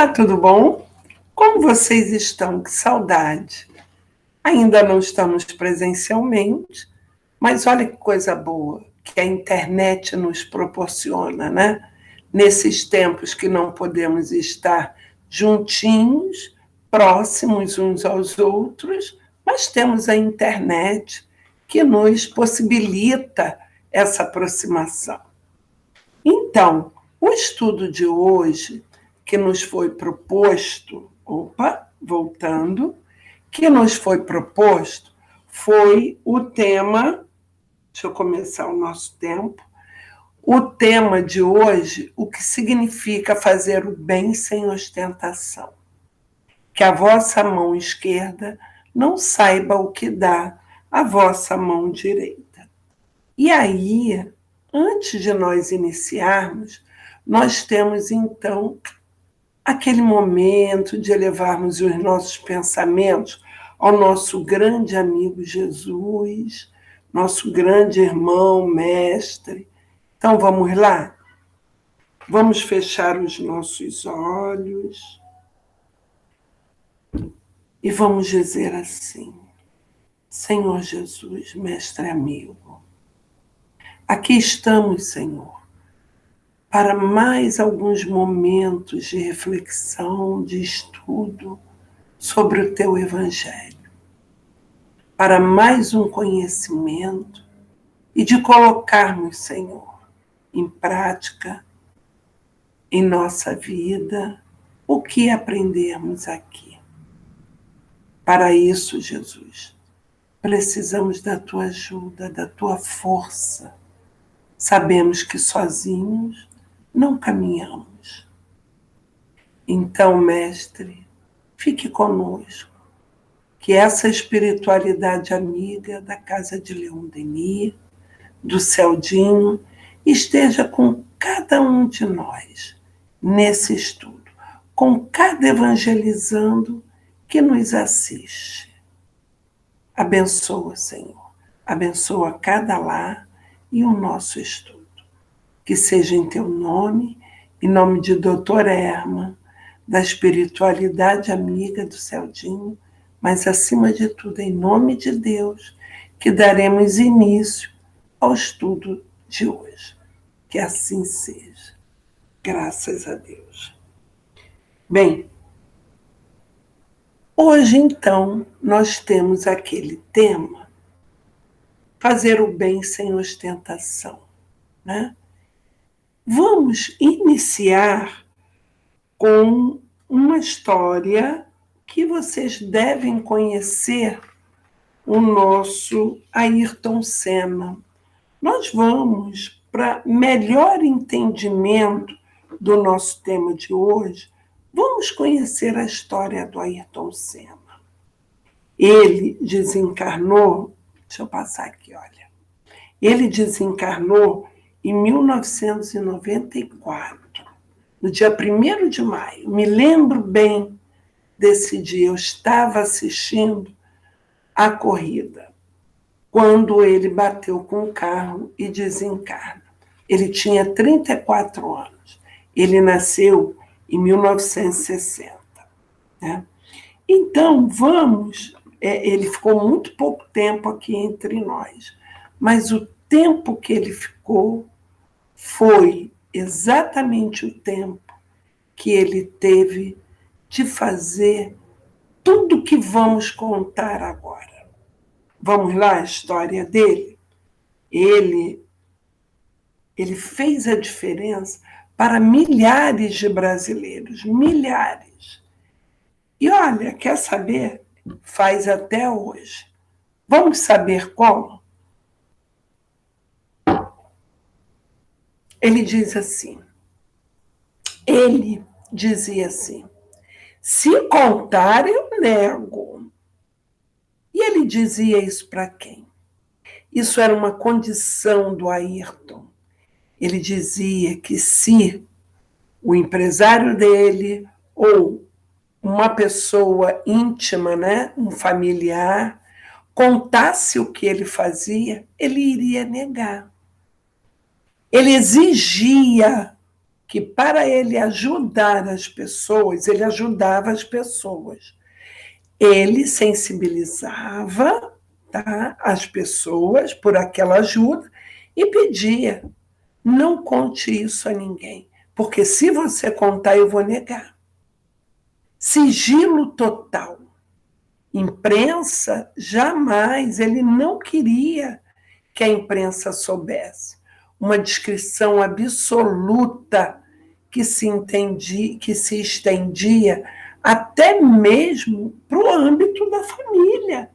Olá, tudo bom? Como vocês estão? Que saudade! Ainda não estamos presencialmente, mas olha que coisa boa que a internet nos proporciona, né? Nesses tempos que não podemos estar juntinhos, próximos uns aos outros, mas temos a internet que nos possibilita essa aproximação. Então, o estudo de hoje que nos foi proposto, voltando, que nos foi proposto foi o tema, deixa eu começar o nosso tempo, o tema de hoje, o que significa fazer o bem sem ostentação. Que a vossa mão esquerda não saiba o que dá a vossa mão direita. E aí, antes de nós iniciarmos, nós temos então aquele momento de elevarmos os nossos pensamentos ao nosso grande amigo Jesus, nosso grande irmão, mestre. Então vamos lá? Vamos fechar os nossos olhos e vamos dizer assim: Senhor Jesus, mestre amigo, aqui estamos, Senhor, para mais alguns momentos de reflexão, de estudo sobre o teu Evangelho, para mais um conhecimento e de colocarmos, Senhor, em prática, em nossa vida, o que aprendermos aqui. Para isso, Jesus, precisamos da tua ajuda, da tua força. Sabemos que sozinhos não caminhamos. Então, mestre, fique conosco, que essa espiritualidade amiga da Casa de Leon Denis, do Celdinho, esteja com cada um de nós nesse estudo, com cada evangelizando que nos assiste. Abençoa, Senhor, abençoa cada lar e o nosso estudo. Que seja em teu nome, em nome de Dr. Herman, da espiritualidade amiga do Celdinho, mas acima de tudo, em nome de Deus, que daremos início ao estudo de hoje. Que assim seja. Graças a Deus. Bem, hoje então nós temos aquele tema, fazer o bem sem ostentação, né? Vamos iniciar com uma história que vocês devem conhecer, o nosso Ayrton Senna. Nós vamos, para melhor entendimento do nosso tema de hoje, vamos conhecer a história do Ayrton Senna. Ele desencarnou, deixa eu passar aqui, olha. Ele desencarnou em 1994, no dia 1º de maio. Me lembro bem desse dia, eu estava assistindo a corrida, quando ele bateu com o carro e desencarna. Ele tinha 34 anos. Ele nasceu em 1960. Né? Então, ele ficou muito pouco tempo aqui entre nós, mas o tempo que ele ficou foi exatamente o tempo que ele teve de fazer tudo que vamos contar agora. Vamos lá, a história dele? Ele fez a diferença para milhares de brasileiros, milhares. E olha, quer saber? Faz até hoje. Vamos saber como? Ele dizia assim, se contar eu nego. E ele dizia isso para quem? Isso era uma condição do Ayrton. Ele dizia que se o empresário dele ou uma pessoa íntima, né, um familiar, contasse o que ele fazia, ele iria negar. Ele exigia que para ele ajudar as pessoas, ele ajudava as pessoas. Ele sensibilizava, tá, as pessoas por aquela ajuda e pedia: não conte isso a ninguém, porque se você contar, eu vou negar. Sigilo total. Imprensa, jamais, ele não queria que a imprensa soubesse. Uma descrição absoluta que se estendia até mesmo para o âmbito da família.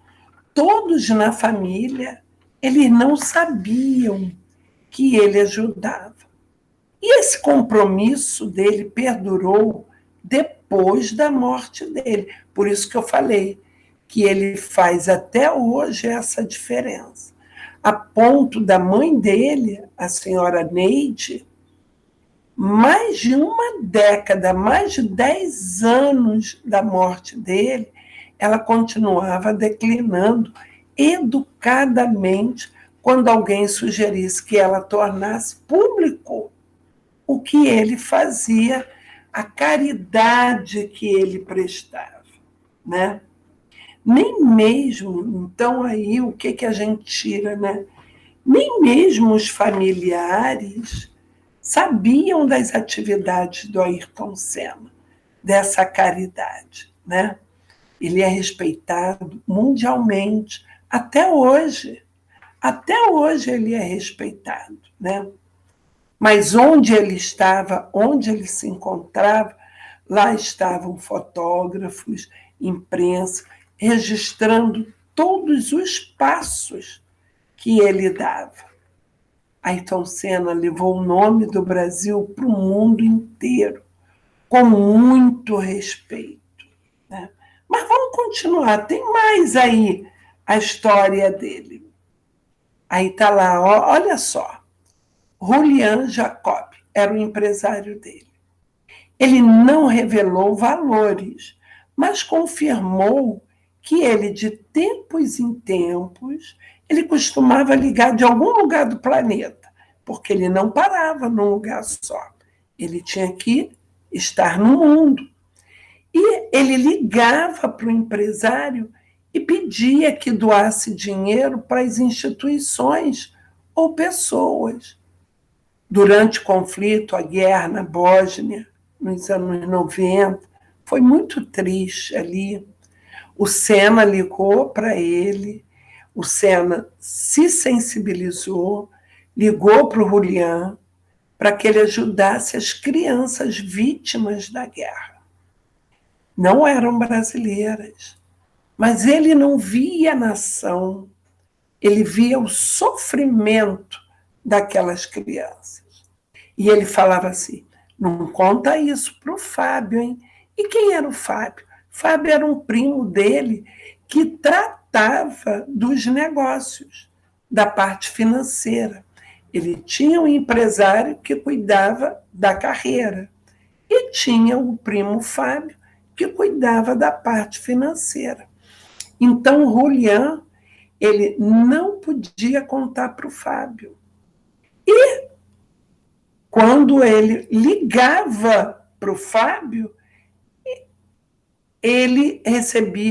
Todos na família, eles não sabiam que ele ajudava. E esse compromisso dele perdurou depois da morte dele. Por isso que eu falei que ele faz até hoje essa diferença. A ponto da mãe dele, a senhora Neide, mais de uma década, mais de 10 anos da morte dele, ela continuava declinando educadamente quando alguém sugerisse que ela tornasse público o que ele fazia, a caridade que ele prestava, né? Nem mesmo, então aí o que a gente tira, né? Nem mesmo os familiares sabiam das atividades do Ayrton Senna, dessa caridade, né? Ele é respeitado mundialmente, até hoje. Até hoje ele é respeitado, né? Mas onde ele estava, onde ele se encontrava, lá estavam fotógrafos, imprensa, registrando todos os passos que ele dava. Ayrton Senna levou o nome do Brasil para o mundo inteiro, com muito respeito, né? Mas vamos continuar, tem mais aí a história dele. Aí está lá, olha só, Julian Jacob era o empresário dele. Ele não revelou valores, mas confirmou que ele, de tempos em tempos, ele costumava ligar de algum lugar do planeta, porque ele não parava num lugar só. Ele tinha que estar no mundo. E ele ligava para o empresário e pedia que doasse dinheiro para as instituições ou pessoas. Durante o conflito, a guerra na Bósnia, nos anos 90, foi muito triste ali. O Senna ligou para ele, o Senna se sensibilizou, ligou para o Julian para que ele ajudasse as crianças vítimas da guerra. Não eram brasileiras, mas ele não via a nação, ele via o sofrimento daquelas crianças. E ele falava assim: não conta isso para o Fábio, hein? E quem era o Fábio? Fábio era um primo dele que tratava dos negócios, da parte financeira. Ele tinha um empresário que cuidava da carreira e tinha o primo Fábio que cuidava da parte financeira. Então, o Julian, ele não podia contar para o Fábio. E quando ele ligava para o Fábio,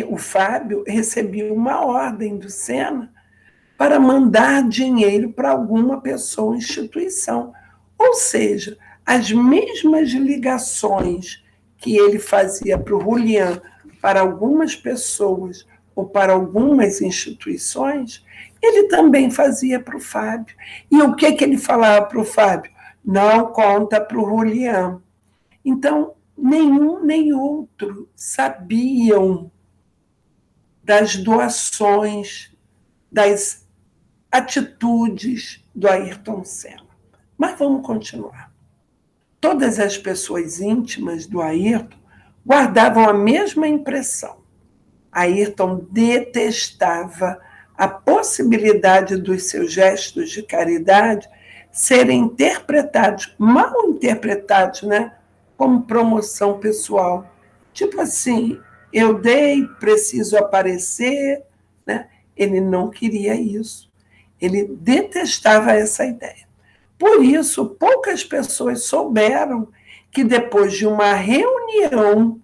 o Fábio recebia uma ordem do Senna para mandar dinheiro para alguma pessoa ou instituição. Ou seja, as mesmas ligações que ele fazia para o Julian, para algumas pessoas ou para algumas instituições, ele também fazia para o Fábio. E o que ele falava para o Fábio? Não conta para o Julian. Então, nenhum nem outro sabiam das doações, das atitudes do Ayrton Senna. Mas vamos continuar. Todas as pessoas íntimas do Ayrton guardavam a mesma impressão. Ayrton detestava a possibilidade dos seus gestos de caridade serem interpretados, mal interpretados, né, como promoção pessoal. Tipo assim, eu dei, preciso aparecer, né? Ele não queria isso. Ele detestava essa ideia. Por isso, poucas pessoas souberam que depois de uma reunião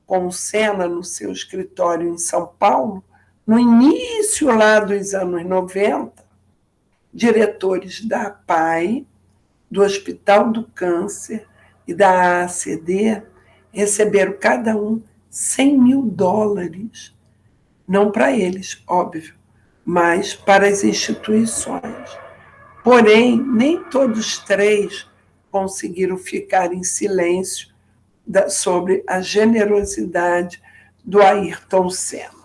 com o Sena no seu escritório em São Paulo, no início lá dos anos 90, diretores da APAE, do Hospital do Câncer e da AACD receberam cada um US$ 100 mil, não para eles, óbvio, mas para as instituições. Porém, nem todos três conseguiram ficar em silêncio sobre a generosidade do Ayrton Senna.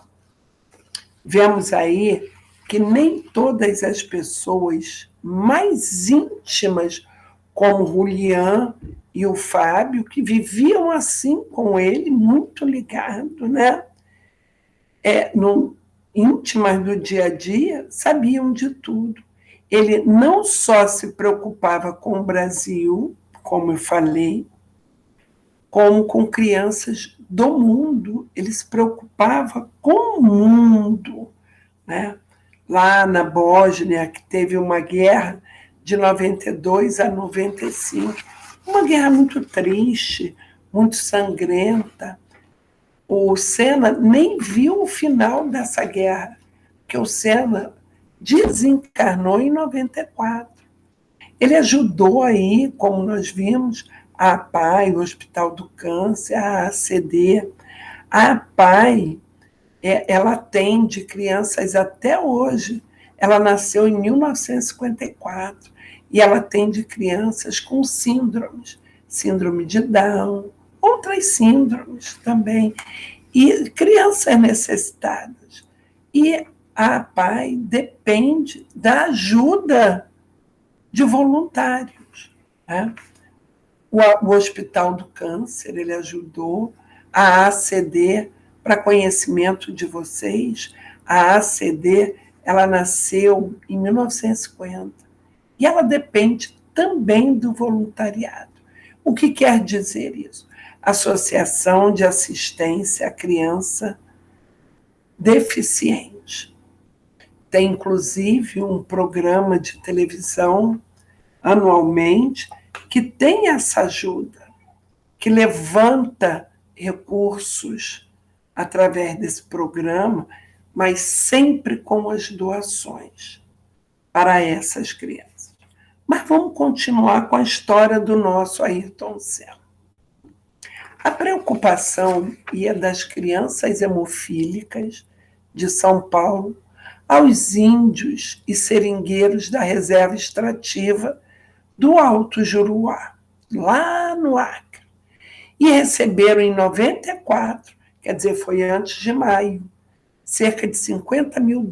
Vemos aí que nem todas as pessoas mais íntimas, como o Julián e o Fábio, que viviam assim com ele, muito ligado, né? Íntimas do dia a dia, sabiam de tudo. Ele não só se preocupava com o Brasil, como eu falei, como com crianças do mundo. Ele se preocupava com o mundo, né? Lá na Bósnia, que teve uma guerra de 92 a 95, uma guerra muito triste, muito sangrenta. O Senna nem viu o final dessa guerra, porque o Senna desencarnou em 94. Ele ajudou aí, como nós vimos, a APAE, o Hospital do Câncer, a ACD. A APAE, ela atende crianças até hoje. Ela nasceu em 1954 e ela atende crianças com síndromes, síndrome de Down, outras síndromes também, e crianças necessitadas. E a APAE depende da ajuda de voluntários, né? O Hospital do Câncer, ele ajudou, a ACD, para conhecimento de vocês, a ACD, ela nasceu em 1950 e ela depende também do voluntariado. O que quer dizer isso? Associação de Assistência à Criança Deficiente. Tem, inclusive, um programa de televisão anualmente que tem essa ajuda, que levanta recursos através desse programa, mas sempre com as doações para essas crianças. Mas vamos continuar com a história do nosso Ayrton Senna. A preocupação ia das crianças hemofílicas de São Paulo aos índios e seringueiros da reserva extrativa do Alto Juruá, lá no Acre. E receberam em 94, quer dizer, foi antes de maio, cerca de US$ 50 mil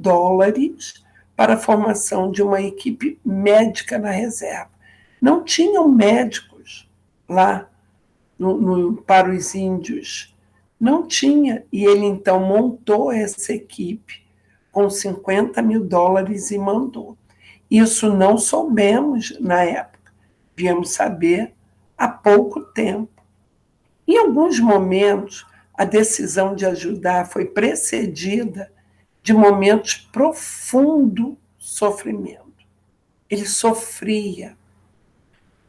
para a formação de uma equipe médica na reserva. Não tinham médicos lá para os índios. Não tinha. E ele, então, montou essa equipe com US$ 50 mil e mandou. Isso não soubemos na época. Viemos saber há pouco tempo. Em alguns momentos, a decisão de ajudar foi precedida de momentos de profundo sofrimento. Ele sofria.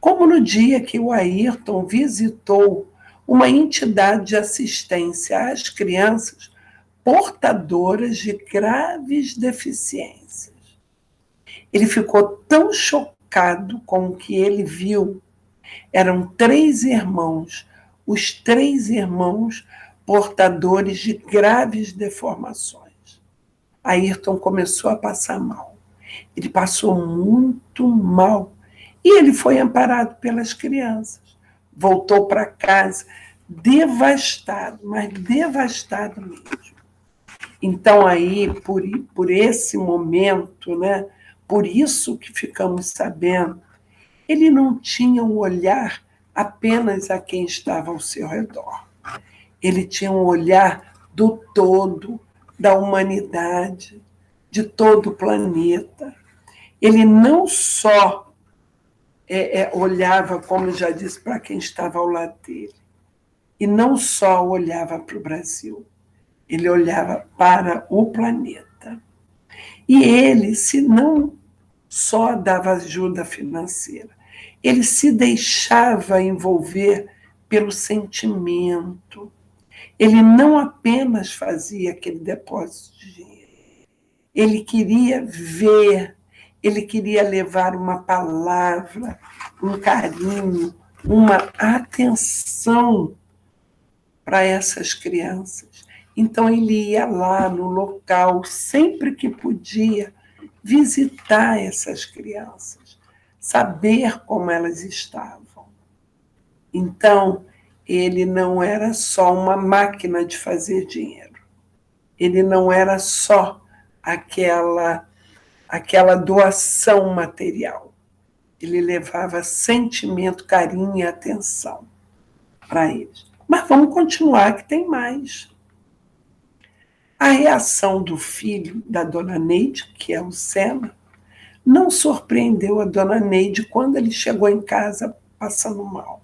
Como no dia que o Ayrton visitou uma entidade de assistência às crianças portadoras de graves deficiências. Ele ficou tão chocado com o que ele viu. Eram 3 irmãos, os 3 irmãos portadores de graves deformações. Ayrton começou a passar mal. Ele passou muito mal. E ele foi amparado pelas crianças. Voltou para casa devastado, mas devastado mesmo. Então, aí, por esse momento, né, por isso que ficamos sabendo, ele não tinha um olhar apenas a quem estava ao seu redor. Ele tinha um olhar do todo, da humanidade, de todo o planeta. Ele não só olhava, como eu já disse, para quem estava ao lado dele, e não só olhava para o Brasil, ele olhava para o planeta. E ele, se não só dava ajuda financeira, ele se deixava envolver pelo sentimento. Ele não apenas fazia aquele depósito de dinheiro, ele queria ver, ele queria levar uma palavra, um carinho, uma atenção para essas crianças. Então ele ia lá no local, sempre que podia, visitar essas crianças, saber como elas estavam. Então, ele não era só uma máquina de fazer dinheiro. Ele não era só aquela doação material. Ele levava sentimento, carinho e atenção para eles. Mas vamos continuar, que tem mais. A reação do filho da dona Neide, que é o Sena, não surpreendeu a dona Neide quando ele chegou em casa passando mal.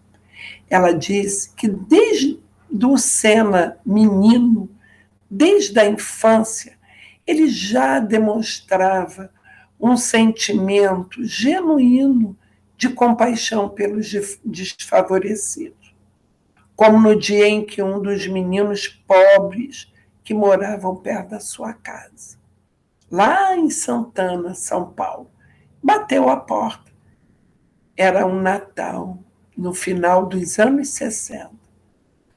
Ela disse que desde o Sena menino, desde a infância, ele já demonstrava um sentimento genuíno de compaixão pelos desfavorecidos. Como no dia em que um dos meninos pobres que moravam perto da sua casa, lá em Santana, São Paulo, bateu a porta. Era um Natal, no final dos anos 60.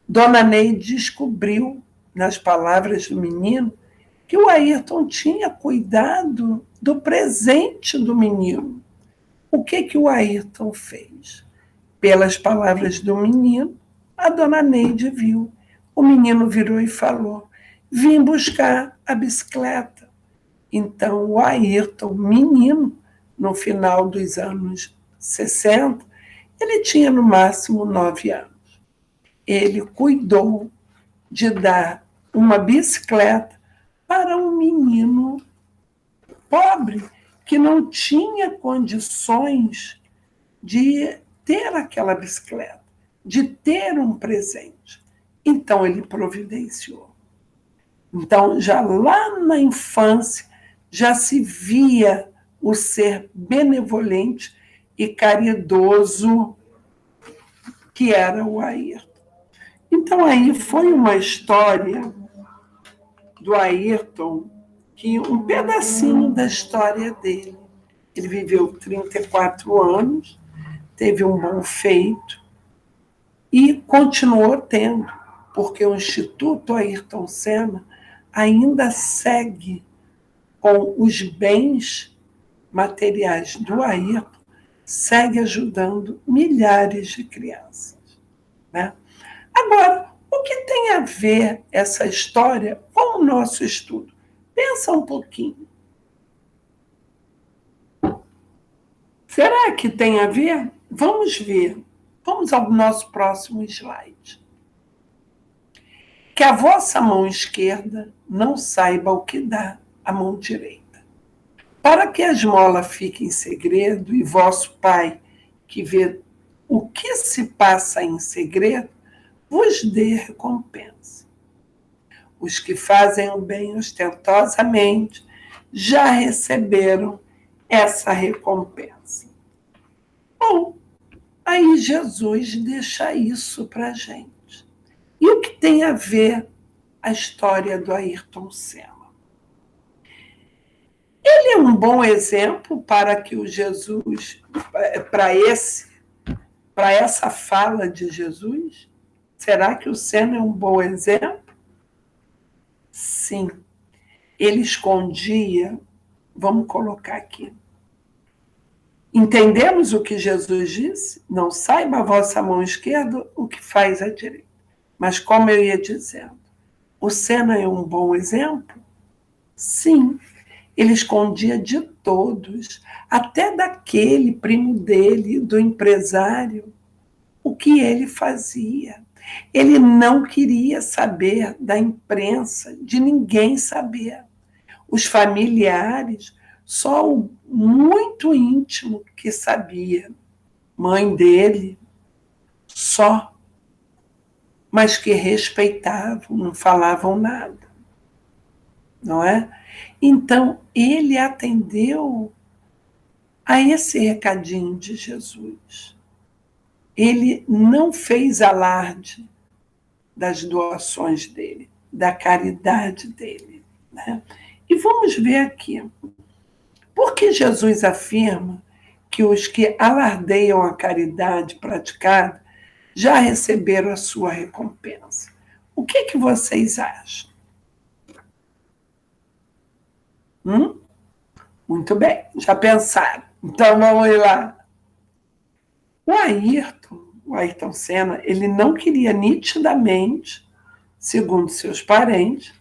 Dona Neide descobriu, nas palavras do menino, que o Ayrton tinha cuidado do presente do menino. O que o Ayrton fez? Pelas palavras do menino, a dona Neide viu. O menino virou e falou: vim buscar a bicicleta. Então o Ayrton, menino, no final dos anos 60, ele tinha no máximo 9 anos. Ele cuidou de dar uma bicicleta para um menino pobre que não tinha condições de ter aquela bicicleta, de ter um presente. Então ele providenciou. Então, já lá na infância, já se via o ser benevolente e caridoso que era o Ayrton. Então, aí foi uma história do Ayrton, que um pedacinho da história dele. Ele viveu 34 anos, teve um bom feito e continuou tendo, porque o Instituto Ayrton Senna ainda segue com os bens materiais do Ayrton, segue ajudando milhares de crianças. Né? Agora, o que tem a ver essa história com o nosso estudo? Pensa um pouquinho. Será que tem a ver? Vamos ver. Vamos ao nosso próximo slide. Que a vossa mão esquerda não saiba o que dá a mão direita. Para que a esmola fique em segredo e vosso Pai, que vê o que se passa em segredo, vos dê recompensa. Os que fazem o bem ostentosamente já receberam essa recompensa. Bom, aí Jesus deixa isso para a gente. E o que tem a ver a história do Ayrton Senna? Ele é um bom exemplo para que o Jesus, para essa fala de Jesus? Será que o Senna é um bom exemplo? Sim. Ele escondia, vamos colocar aqui. Entendemos o que Jesus disse? Não saiba a vossa mão esquerda o que faz a direita. Mas como eu ia dizendo, o Senna é um bom exemplo? Sim. Ele escondia de todos, até daquele primo dele, do empresário, o que ele fazia. Ele não queria saber da imprensa, de ninguém saber. Os familiares, só o muito íntimo que sabia. Mãe dele, só. Mas que respeitavam, não falavam nada. Não é? Então, ele atendeu a esse recadinho de Jesus. ele não fez alarde das doações dele, da caridade dele, né? E vamos ver aqui. Por que Jesus afirma que os que alardeiam a caridade praticada já receberam a sua recompensa? O que vocês acham? Muito bem, já pensaram. Então vamos lá. O Ayrton Senna, ele não queria nitidamente, segundo seus parentes,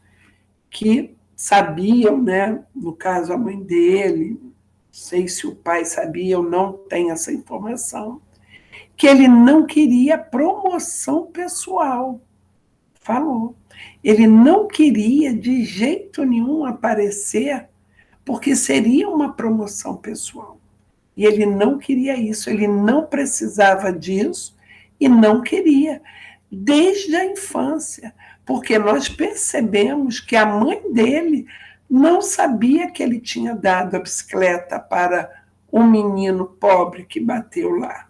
que sabiam, né, no caso a mãe dele, não sei se o pai sabia ou não tem essa informação, que ele não queria promoção pessoal. Falou. Ele não queria de jeito nenhum aparecer, porque seria uma promoção pessoal. E ele não queria isso, ele não precisava disso e não queria, desde a infância, porque nós percebemos que a mãe dele não sabia que ele tinha dado a bicicleta para um menino pobre que bateu lá.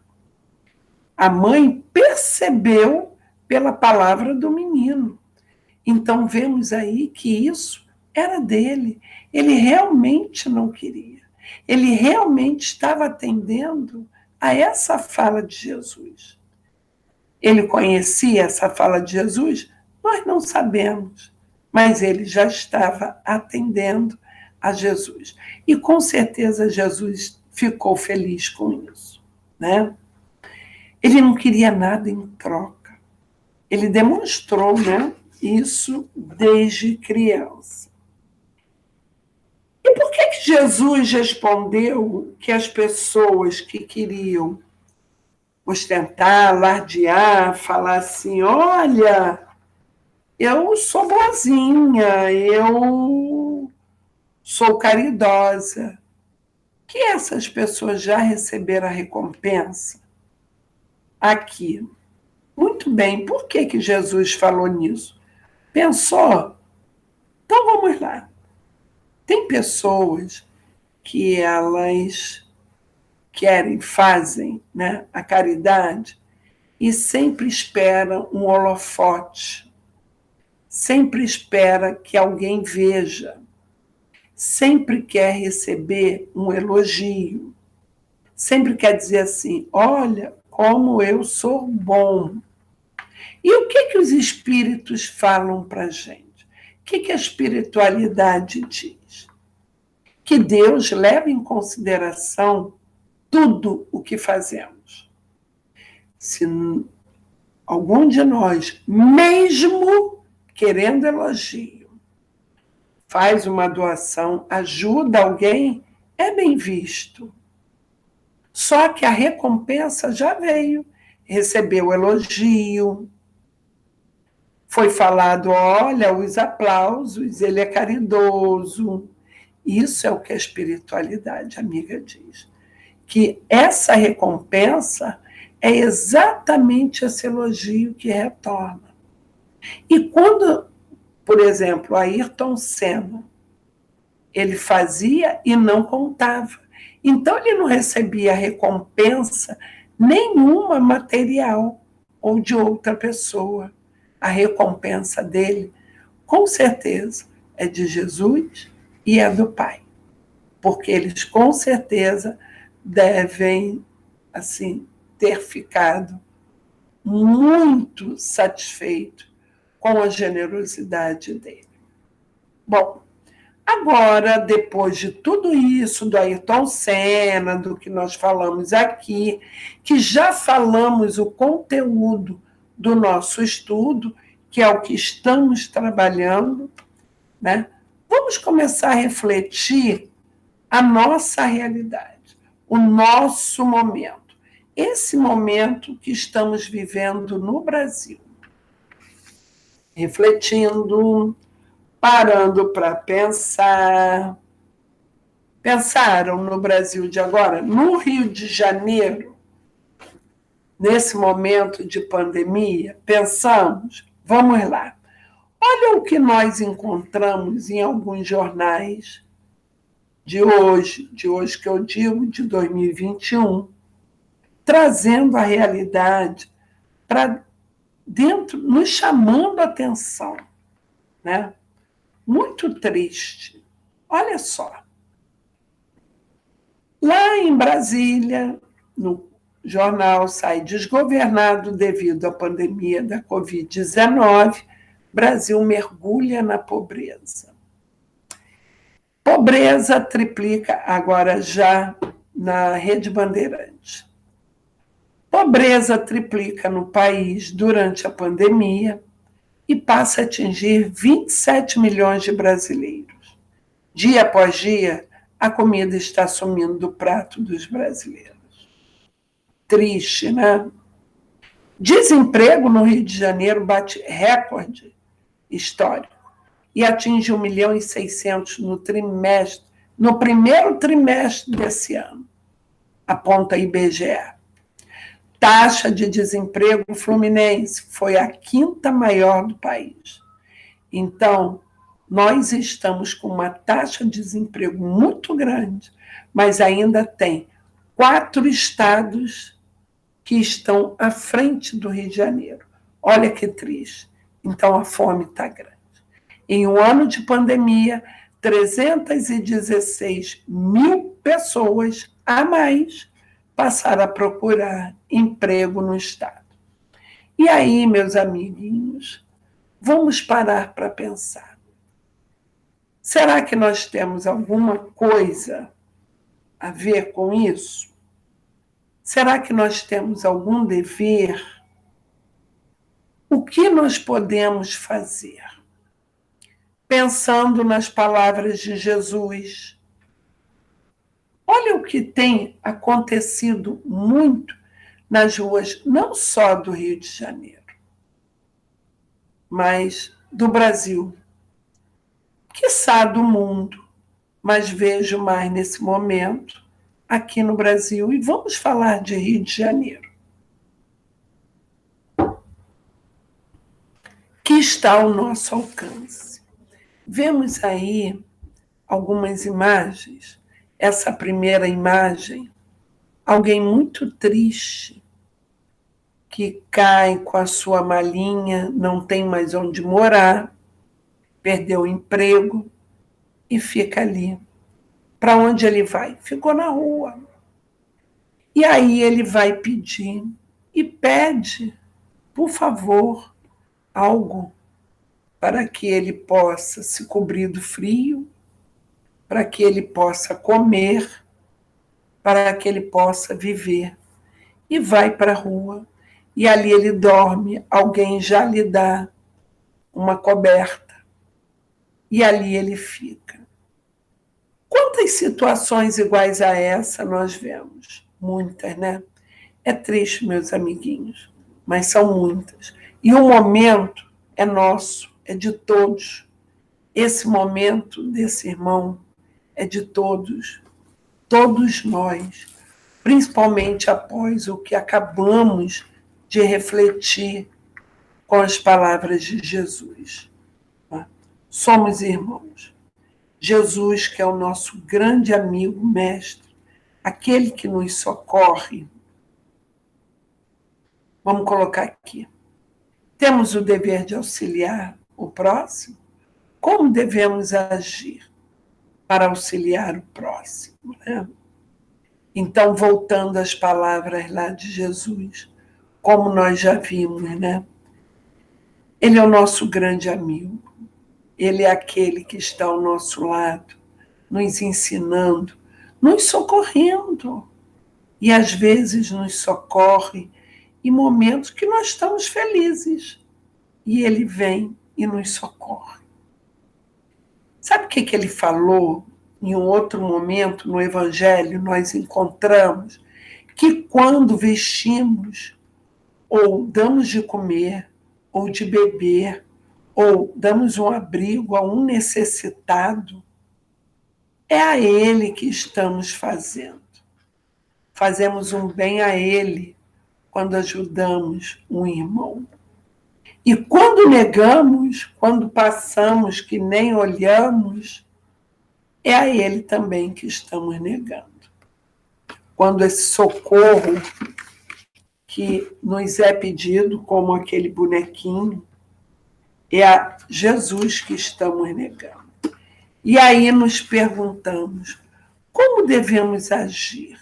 A mãe percebeu pela palavra do menino. Então vemos aí que isso era dele. Ele realmente não queria. Ele realmente estava atendendo a essa fala de Jesus. Ele conhecia essa fala de Jesus? Nós não sabemos, mas ele já estava atendendo a Jesus. E com certeza Jesus ficou feliz com isso, né? Ele não queria nada em troca. Ele demonstrou, né, isso desde criança. E por que Jesus respondeu que as pessoas que queriam ostentar, alardear, falar assim, olha, eu sou boazinha, eu sou caridosa, que essas pessoas já receberam a recompensa aqui? Muito bem, por que Jesus falou nisso? Pensou? Então vamos lá. Tem pessoas que elas querem, fazem, né, a caridade e sempre esperam um holofote, sempre espera que alguém veja, sempre quer receber um elogio, sempre quer dizer assim, olha como eu sou bom. E o que os espíritos falam para a gente? O que a espiritualidade diz? Que Deus leva em consideração tudo o que fazemos. Se algum de nós, mesmo querendo elogio, faz uma doação, ajuda alguém, é bem visto. Só que a recompensa já veio, recebeu elogio, foi falado, olha, os aplausos, ele é caridoso. Isso é o que a espiritualidade amiga diz. Que essa recompensa é exatamente esse elogio que retorna. E quando, por exemplo, Ayrton Senna, ele fazia e não contava. Então ele não recebia recompensa nenhuma material ou de outra pessoa. A recompensa dele, com certeza, é de Jesus e é do Pai. Porque eles, com certeza, devem, assim, ter ficado muito satisfeitos com a generosidade dele. Bom, agora, depois de tudo isso, do Ayrton Senna, do que nós falamos aqui, que já falamos o conteúdo do nosso estudo, que é o que estamos trabalhando, né? Vamos começar a refletir a nossa realidade, o nosso momento, esse momento que estamos vivendo no Brasil. Refletindo, parando para pensar. Pensaram no Brasil de agora? No Rio de Janeiro, nesse momento de pandemia, pensamos? Vamos lá. Olha o que nós encontramos em alguns jornais de hoje que eu digo, de 2021. trazendo a realidade para dentro, nos chamando a atenção, né? Muito triste. Olha só. Lá em Brasília, no jornal sai desgovernado devido à pandemia da Covid-19, Brasil mergulha na pobreza. Pobreza triplica agora já na Rede Bandeirantes. Pobreza triplica no país durante a pandemia e passa a atingir 27 milhões de brasileiros. Dia após dia, a comida está sumindo do prato dos brasileiros. Triste, né? Desemprego no Rio de Janeiro bate recorde histórico e atinge 1.600.000 no trimestre, no primeiro trimestre desse ano, aponta a IBGE. Taxa de desemprego fluminense foi a quinta maior do país. Então, nós estamos com uma taxa de desemprego muito grande, mas ainda tem 4 estados que estão à frente do Rio de Janeiro. Olha que triste. Então, a fome está grande. Em um ano de pandemia, 316 mil pessoas a mais passaram a procurar emprego no Estado. E aí, meus amiguinhos, vamos parar para pensar. Será que nós temos alguma coisa a ver com isso? Será que nós temos algum dever? O que nós podemos fazer? Pensando nas palavras de Jesus. Olha o que tem acontecido muito nas ruas, não só do Rio de Janeiro, mas do Brasil, quiçá do mundo, mas vejo mais nesse momento aqui no Brasil. E vamos falar de Rio de Janeiro, que está ao nosso alcance. Vemos aí algumas imagens. Essa primeira imagem, alguém muito triste, que cai com a sua malinha, não tem mais onde morar, perdeu o emprego e fica ali. Para onde ele vai? Ficou na rua. E aí ele vai pedir, e pede, por favor, algo para que ele possa se cobrir do frio, para que ele possa comer, para que ele possa viver. E vai para a rua, e ali ele dorme, alguém já lhe dá uma coberta, e ali ele fica. Quantas situações iguais a essa nós vemos? Muitas, né? É triste, meus amiguinhos, mas são muitas. E o momento é nosso, é de todos. Esse momento desse irmão é de todos nós, principalmente após o que acabamos de refletir com as palavras de Jesus. Somos irmãos. Jesus, que é o nosso grande amigo, mestre, aquele que nos socorre. Vamos colocar aqui. Temos o dever de auxiliar o próximo? Como devemos agir para auxiliar o próximo, né? Então, voltando às palavras lá de Jesus, como nós já vimos, né? Ele é o nosso grande amigo. Ele é aquele que está ao nosso lado, nos ensinando, nos socorrendo. E às vezes nos socorre em momentos que nós estamos felizes. E ele vem e nos socorre. Sabe o que ele falou em um outro momento no Evangelho? Nós encontramos que quando vestimos, ou damos de comer, ou de beber, ou damos um abrigo a um necessitado, é a ele que estamos fazendo. Fazemos um bem a ele quando ajudamos um irmão. E quando negamos, quando passamos que nem olhamos, é a ele também que estamos negando. Quando esse socorro que nos é pedido, como aquele bonequinho, é a Jesus que estamos negando. E aí nos perguntamos, como devemos agir?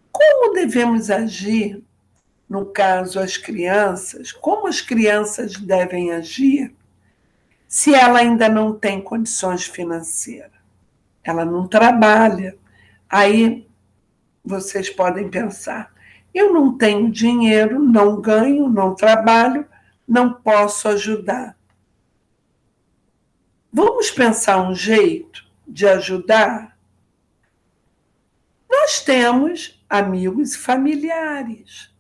Como devemos agir, no caso, as crianças? Como as crianças devem agir se ela ainda não tem condições financeiras? Ela não trabalha. Aí vocês podem pensar, eu não tenho dinheiro, não ganho, não trabalho, não posso ajudar. Vamos pensar um jeito de ajudar? Nós temos amigos e familiares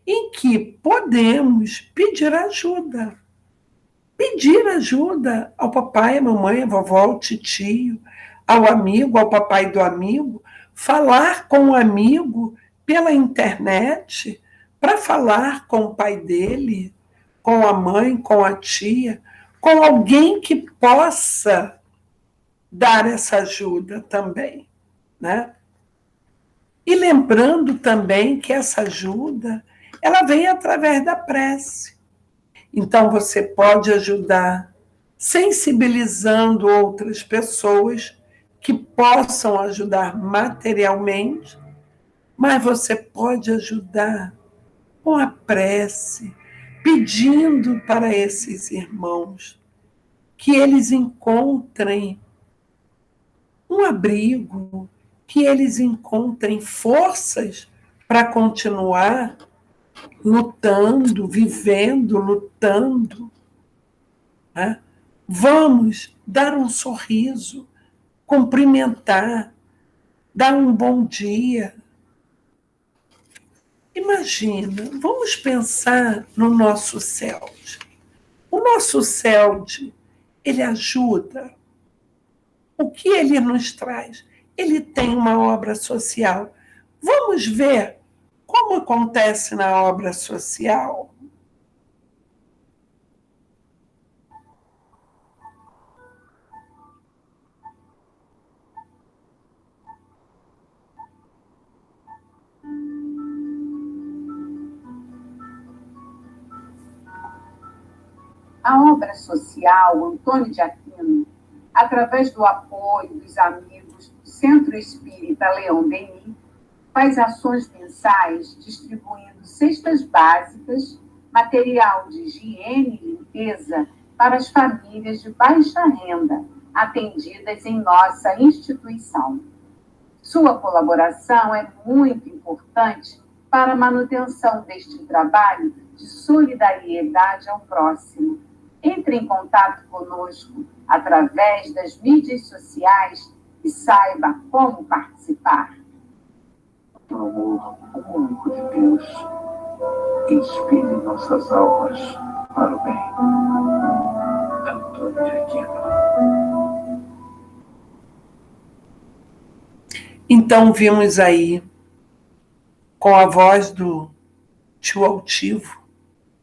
em que podemos pedir ajuda. Pedir ajuda ao papai, à mamãe, à vovó, ao titio, ao amigo, ao papai do amigo, falar com o amigo pela internet, para falar com o pai dele, com a mãe, com a tia, com alguém que possa dar essa ajuda também, né? E lembrando também que essa ajuda, ela vem através da prece. Então você pode ajudar sensibilizando outras pessoas que possam ajudar materialmente, mas você pode ajudar com a prece, pedindo para esses irmãos que eles encontrem um abrigo, que eles encontrem forças para continuar lutando, vivendo, lutando. Né? Vamos dar um sorriso, cumprimentar, dar um bom dia. Imagina, vamos pensar no nosso CELD. O nosso CELD, ele ajuda. O que ele nos traz? Ele tem uma obra social. Vamos ver como acontece na obra social. A obra social Antônio de Aquino, através do apoio dos amigos do Centro Espírita Leão Denis, faz ações mensais distribuindo cestas básicas, material de higiene e limpeza para as famílias de baixa renda atendidas em nossa instituição. Sua colaboração é muito importante para a manutenção deste trabalho de solidariedade ao próximo. Entre em contato conosco através das mídias sociais e saiba como participar. O amor único de Deus inspire nossas almas para o bem. Antônio de Aquino. Então vimos aí, com a voz do tio Altivo,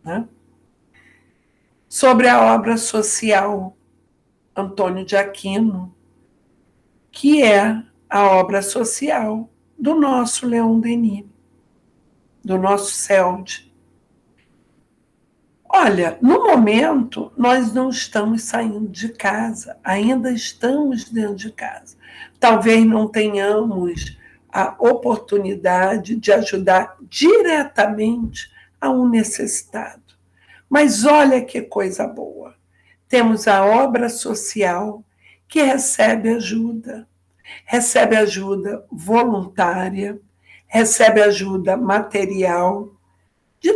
né? Sobre a obra social Antônio de Aquino, que é a obra social do nosso Leão Denis, do nosso CELD. Olha, no momento, nós não estamos saindo de casa, ainda estamos dentro de casa. Talvez não tenhamos a oportunidade de ajudar diretamente a um necessitado. Mas olha que coisa boa. Temos a obra social que recebe ajuda voluntária, recebe ajuda material, de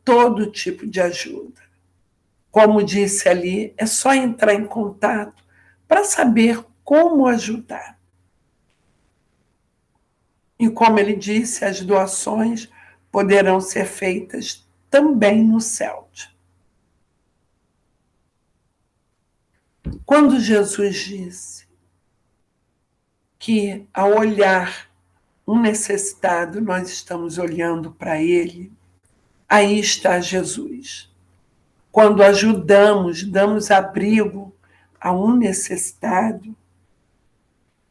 todo tipo de ajuda. Como disse ali, é só entrar em contato para saber como ajudar. E como ele disse, as doações poderão ser feitas também no CELD. Quando Jesus disse que ao olhar um necessitado, nós estamos olhando para ele, aí está Jesus. Quando ajudamos, damos abrigo a um necessitado,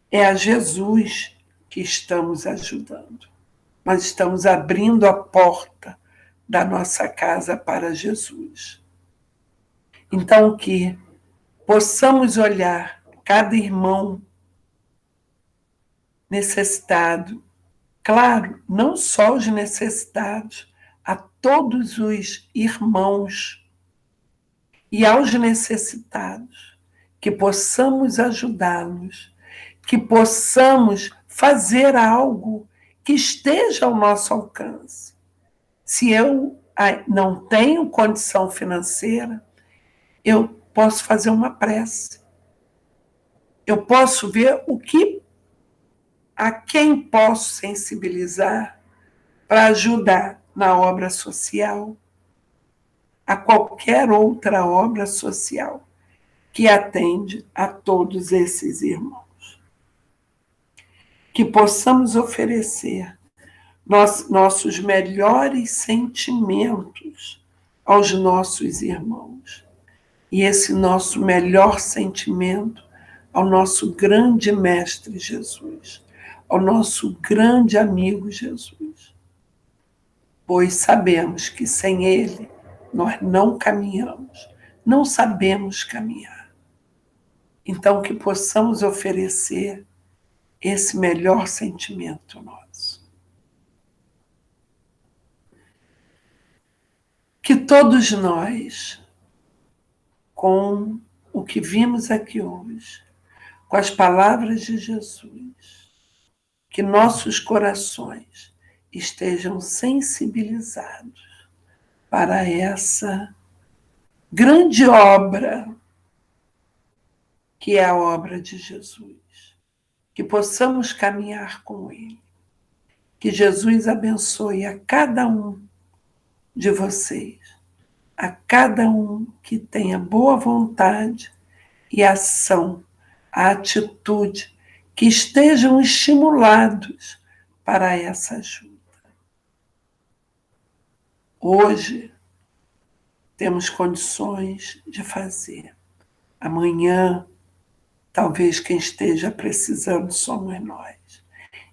é a Jesus que estamos ajudando. Nós estamos abrindo a porta da nossa casa para Jesus. Então, que possamos olhar cada irmão necessitado, claro, não só os necessitados, a todos os irmãos e aos necessitados, que possamos ajudá-los, que possamos fazer algo que esteja ao nosso alcance. Se eu não tenho condição financeira, eu posso fazer uma prece. Eu posso ver a quem posso sensibilizar para ajudar na obra social, a qualquer outra obra social que atende a todos esses irmãos. Que possamos oferecer nossos melhores sentimentos aos nossos irmãos. E esse nosso melhor sentimento ao nosso grande Mestre Jesus, ao nosso grande amigo Jesus. Pois sabemos que sem Ele nós não caminhamos, não sabemos caminhar. Então, que possamos oferecer esse melhor sentimento nosso. Que todos nós, com o que vimos aqui hoje, com as palavras de Jesus, que nossos corações estejam sensibilizados para essa grande obra que é a obra de Jesus. Que possamos caminhar com Ele. Que Jesus abençoe a cada um de vocês, a cada um que tenha boa vontade e ação, a atitude, que estejam estimulados para essa ajuda. Hoje temos condições de fazer. Amanhã, talvez quem esteja precisando somos nós.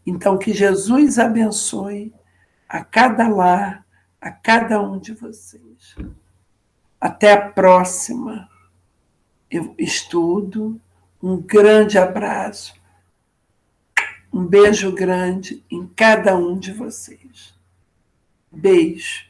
Então, que Jesus abençoe a cada lar, a cada um de vocês. Até a próxima estudo. Um grande abraço. Um beijo grande em cada um de vocês. Beijo.